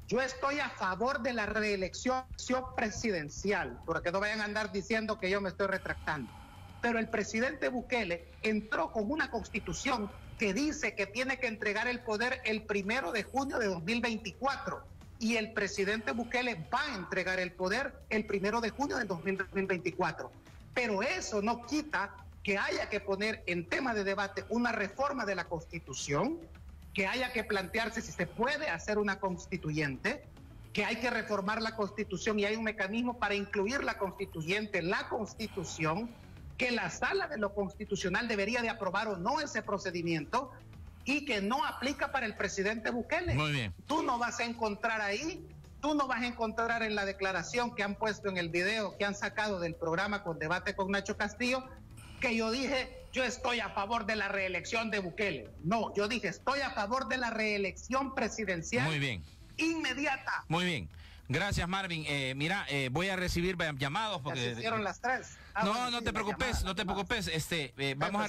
yo estoy a favor de la reelección presidencial, porque no vayan a andar diciendo que yo me estoy retractando. Pero el presidente Bukele entró con una constitución que dice que tiene que entregar el poder el 1 de junio de 2024. Y el presidente Bukele va a entregar el poder el 1 de junio del 2024. Pero eso no quita que haya que poner en tema de debate una reforma de la Constitución, que haya que plantearse si se puede hacer una constituyente, que hay que reformar la Constitución y hay un mecanismo para incluir la constituyente, la Constitución, que la Sala de lo Constitucional debería de aprobar o no ese procedimiento, y que no aplica para el presidente Bukele. Muy bien. Tú no vas a encontrar ahí, tú no vas a encontrar en la declaración que han puesto en el video que han sacado del programa con debate con Nacho Castillo, que yo dije, yo estoy a favor de la reelección de Bukele. No, yo dije, estoy a favor de la reelección presidencial. Muy bien. Inmediata. Muy bien. Gracias, Marvin. Mira, voy a recibir llamados porque ya se hicieron las 3. No te preocupes, no te preocupes. Vamos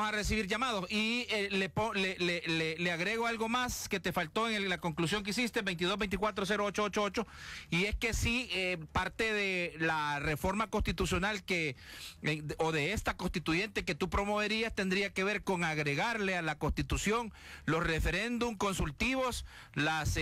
a recibir llamados y le agrego algo más que te faltó en la conclusión que hiciste, 22240888, y es que sí, parte de la reforma constitucional o de esta constituyente que tú promoverías tendría que ver con agregarle a la Constitución los referéndum consultivos, los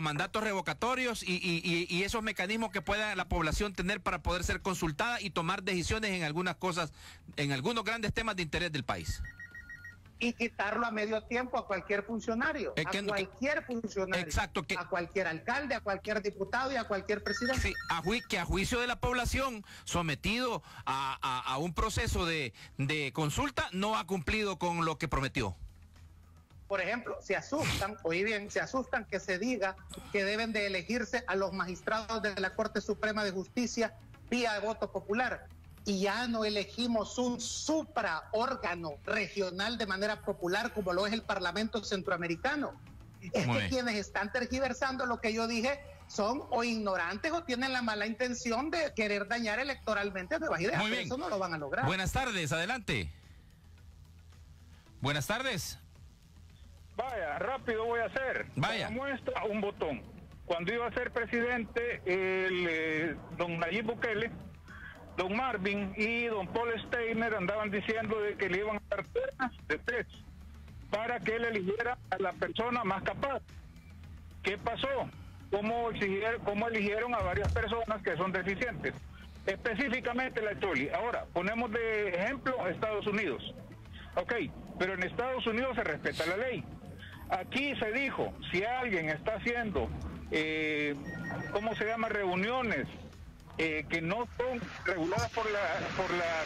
mandatos revocatorios y esos mecanismos que pueda la población tener para poder ser consultada y tomar decisiones en algunas cosas, en algunos grandes temas de interés del país. Y quitarlo a medio tiempo a cualquier funcionario, exacto, a cualquier alcalde, a cualquier diputado y a cualquier presidente. Sí, que a juicio de la población, sometido a un proceso de consulta, no ha cumplido con lo que prometió. Por ejemplo, se asustan que se diga que deben de elegirse a los magistrados de la Corte Suprema de Justicia vía voto popular. Y ya no elegimos un supraórgano regional de manera popular como lo es el Parlamento Centroamericano. Es que quienes están tergiversando lo que yo dije son o ignorantes o tienen la mala intención de querer dañar electoralmente a Nuevas Ideas. Muy bien. Eso no lo van a lograr. Buenas tardes, adelante. Buenas tardes. Vaya, rápido voy a hacer. Vaya. Para muestra un botón. Cuando iba a ser presidente don Nayib Bukele, don Marvin y don Paul Steiner andaban diciendo de que le iban a dar ternas de 3 para que él eligiera a la persona más capaz. ¿Qué pasó? ¿Cómo eligieron a varias personas que son deficientes? específicamente la Choli. Ahora, ponemos de ejemplo a Estados Unidos. Ok, pero en Estados Unidos se respeta la ley. Aquí se dijo, si alguien está haciendo, ¿cómo se llama?, reuniones que no son reguladas por la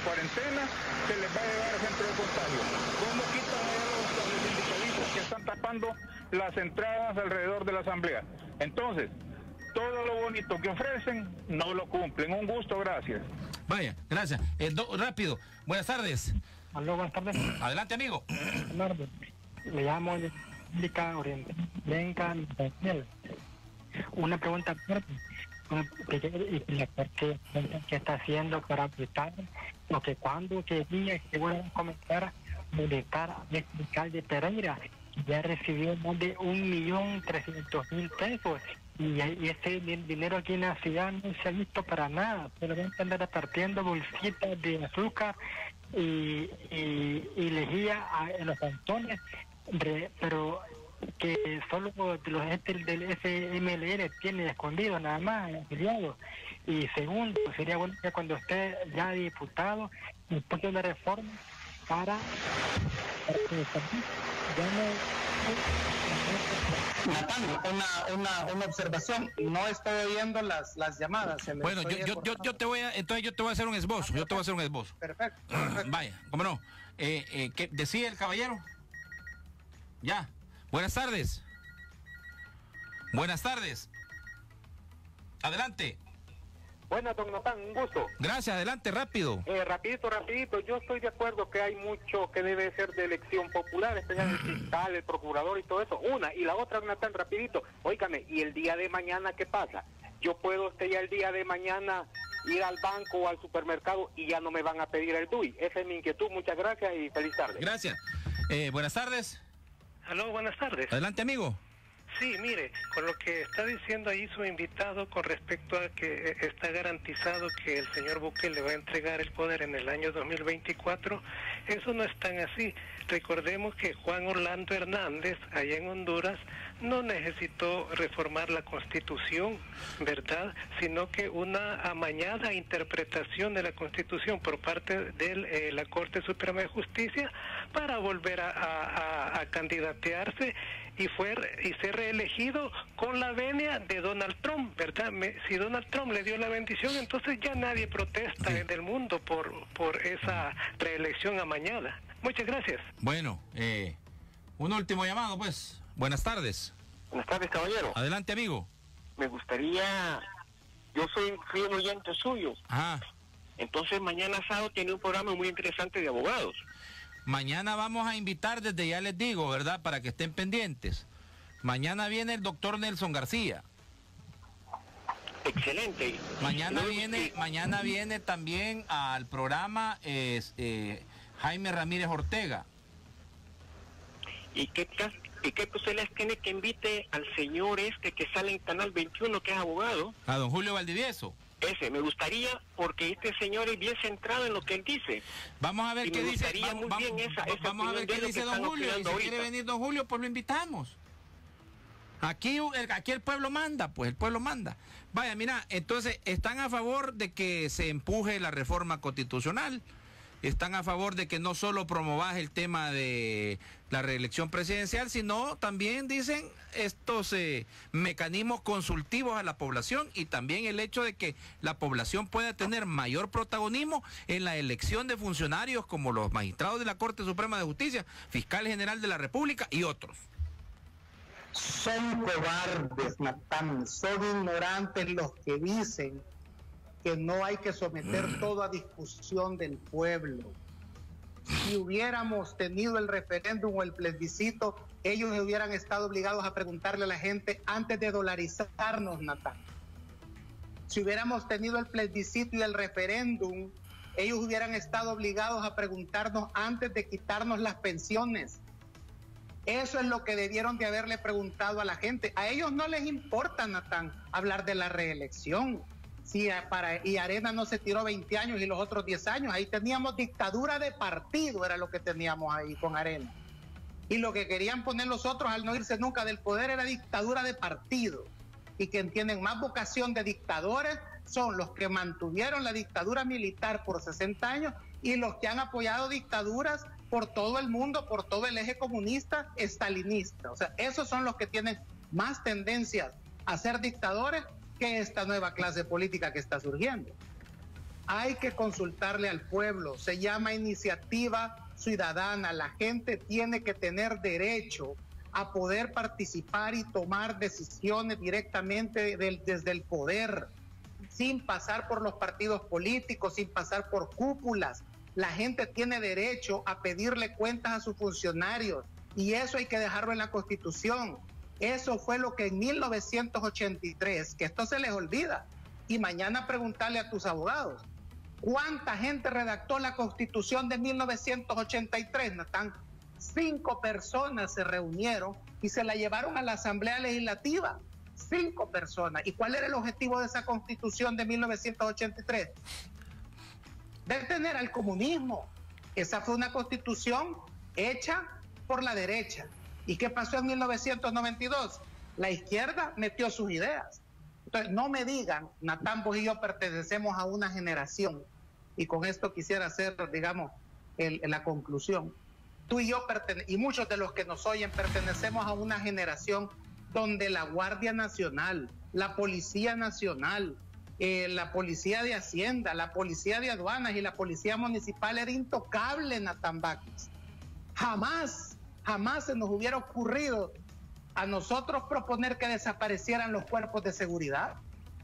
cuarentena, se les va a llevar al centro de contagio. ¿Cómo quitan a los sindicalistas que están tapando las entradas alrededor de la asamblea? Entonces, todo lo bonito que ofrecen no lo cumplen. Un gusto, gracias. Vaya, gracias. Rápido, buenas tardes. Aló, buenas tardes. Adelante, amigo. Leonardo, le llamo de República Oriental. Venga, Daniel. Una pregunta fuerte. ¿Qué está haciendo para aplicar? O que cuando, qué día que voy a comenzar a militar al alcalde Pereira, que ya recibió más de 1.300.000 pesos. Y ese dinero aquí en la ciudad no se ha visto para nada. Solamente andar repartiendo bolsitas de azúcar y lejía en los cantones, pero que solo los gente del FMLN tiene escondido nada más, afiliados. Y segundo, sería bueno que cuando esté ya diputado, impulse una reforma para que ya Natán, una observación. No estoy oyendo las llamadas. Bueno, yo te voy a hacer un esbozo. Perfecto. Vaya, ¿cómo no? ¿Qué decía el caballero? Ya. Buenas tardes. Adelante. Buenas, don Natán, un gusto. Gracias, adelante, rápido. Rapidito, yo estoy de acuerdo que hay mucho que debe ser de elección popular, especialmente el fiscal, el procurador y todo eso. Una, y la otra, Natán, rapidito. Óigame, ¿y el día de mañana qué pasa? Yo puedo ya el día de mañana ir al banco o al supermercado y ya no me van a pedir el DUI. Esa es mi inquietud. Muchas gracias y feliz tarde. Gracias. Buenas tardes. Aló, buenas tardes. Adelante, amigo. Sí, mire, con lo que está diciendo ahí su invitado con respecto a que está garantizado que el señor Bukele le va a entregar el poder en el año 2024, eso no es tan así. Recordemos que Juan Orlando Hernández, allá en Honduras, no necesitó reformar la Constitución, ¿verdad? Sino que una amañada interpretación de la Constitución por parte de la Corte Suprema de Justicia para volver a candidatearse y ser reelegido con la venia de Donald Trump, ¿verdad? Si Donald Trump le dio la bendición, entonces ya nadie protesta en el mundo por esa reelección amañada. Muchas gracias. Bueno, un último llamado, pues. Buenas tardes. Buenas tardes, caballero. Adelante, amigo. Me gustaría... Yo fui un oyente suyo. Ajá. Entonces, mañana sábado tiene un programa muy interesante de abogados. Mañana vamos a invitar, desde ya les digo, ¿verdad? Para que estén pendientes. Mañana viene el doctor Nelson García. Excelente. Mañana viene también al programa Jaime Ramírez Ortega. ¿Y qué usted les tiene que invite al señor que sale en Canal 21, que es abogado? A don Julio Valdivieso. Ese, me gustaría, porque este señor es bien centrado en lo que él dice. Vamos a ver qué dice. Vamos a ver qué dice don Julio. Y si quiere venir don Julio, pues lo invitamos. Aquí el pueblo manda, pues el pueblo manda. Vaya, mira, entonces están a favor de que se empuje la reforma constitucional. Están a favor de que no solo promovas el tema de la reelección presidencial, sino también dicen estos mecanismos consultivos a la población y también el hecho de que la población pueda tener mayor protagonismo en la elección de funcionarios como los magistrados de la Corte Suprema de Justicia, fiscal general de la República y otros. Son cobardes, Natán, son ignorantes los que dicen que no hay que someter todo a discusión del pueblo. Si hubiéramos tenido el referéndum o el plebiscito, ellos hubieran estado obligados a preguntarle a la gente antes de dolarizarnos, Natán. Si hubiéramos tenido el plebiscito y el referéndum, ellos hubieran estado obligados a preguntarnos antes de quitarnos las pensiones. Eso es lo que debieron de haberle preguntado a la gente. A ellos no les importa, Natán, hablar de la reelección. Sí, y Arena no se tiró 20 años y los otros 10 años. Ahí teníamos dictadura de partido, era lo que teníamos ahí con Arena. Y lo que querían poner los otros al no irse nunca del poder era dictadura de partido. Y quien tienen más vocación de dictadores son los que mantuvieron la dictadura militar por 60 años y los que han apoyado dictaduras por todo el mundo, por todo el eje comunista, estalinista. O sea, esos son los que tienen más tendencias a ser dictadores que esta nueva clase política que está surgiendo. Hay que consultarle al pueblo, se llama iniciativa ciudadana. La gente tiene que tener derecho a poder participar y tomar decisiones directamente desde el poder, sin pasar por los partidos políticos, sin pasar por cúpulas. La gente tiene derecho a pedirle cuentas a sus funcionarios y eso hay que dejarlo en la Constitución. Eso fue lo que en 1983, que esto se les olvida, y mañana preguntarle a tus abogados, ¿cuánta gente redactó la Constitución de 1983, Natán? 5 personas se reunieron y se la llevaron a la Asamblea Legislativa. 5 personas. ¿Y cuál era el objetivo de esa Constitución de 1983? Detener al comunismo. Esa fue una Constitución hecha por la derecha. ¿Y qué pasó en 1992? La izquierda metió sus ideas. Entonces, no me digan, Natán, vos y yo pertenecemos a una generación, y con esto quisiera hacer, digamos, la conclusión. Tú y yo, y muchos de los que nos oyen, pertenecemos a una generación donde la Guardia Nacional, la Policía Nacional, la Policía de Hacienda, la Policía de Aduanas y la Policía Municipal era intocable, Natán Baquis. Jamás se nos hubiera ocurrido a nosotros proponer que desaparecieran los cuerpos de seguridad.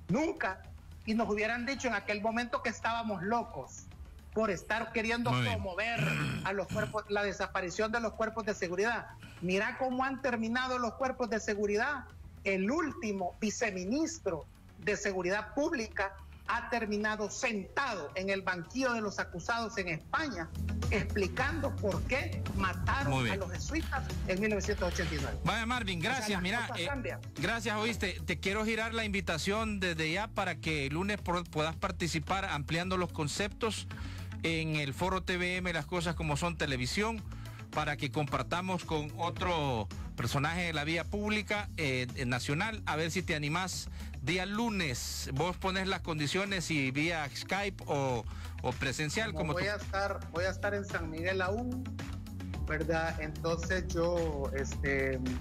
Nunca. Y nos hubieran dicho en aquel momento que estábamos locos por estar queriendo promover a los cuerpos, la desaparición de los cuerpos de seguridad. Mira cómo han terminado los cuerpos de seguridad. El último viceministro de Seguridad Pública ha terminado sentado en el banquillo de los acusados en España, explicando por qué mataron a los jesuitas en 1989. Vaya, Marvin, gracias. O sea, mira, gracias, oíste. Te quiero girar la invitación desde ya para que el lunes puedas participar ampliando los conceptos en el Foro TVM, Las Cosas Como Son Televisión, para que compartamos con otro personaje de la vía pública nacional, a ver si te animás día lunes. Vos pones las condiciones y vía Skype o presencial. Como voy a estar en San Miguel aún, ¿verdad? Entonces yo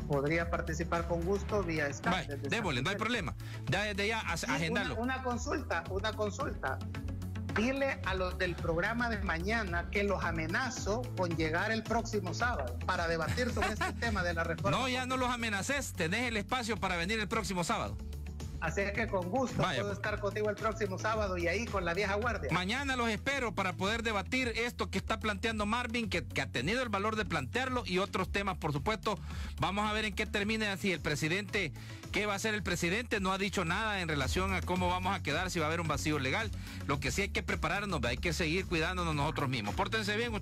podría participar con gusto vía Skype. Démosle, no hay problema. Desde ya agendarlo. Una consulta. Dile a los del programa de mañana que los amenazo con llegar el próximo sábado para debatir sobre este tema de la reforma. No, ya no los amenaces, tenés el espacio para venir el próximo sábado. Así es que con gusto puedo estar contigo el próximo sábado y ahí con la vieja guardia. Mañana los espero para poder debatir esto que está planteando Marvin, que ha tenido el valor de plantearlo, y otros temas, por supuesto. Vamos a ver en qué termina, si el presidente, qué va a hacer el presidente. No ha dicho nada en relación a cómo vamos a quedar, si va a haber un vacío legal. Lo que sí hay que prepararnos, hay que seguir cuidándonos nosotros mismos. Pórtense bien.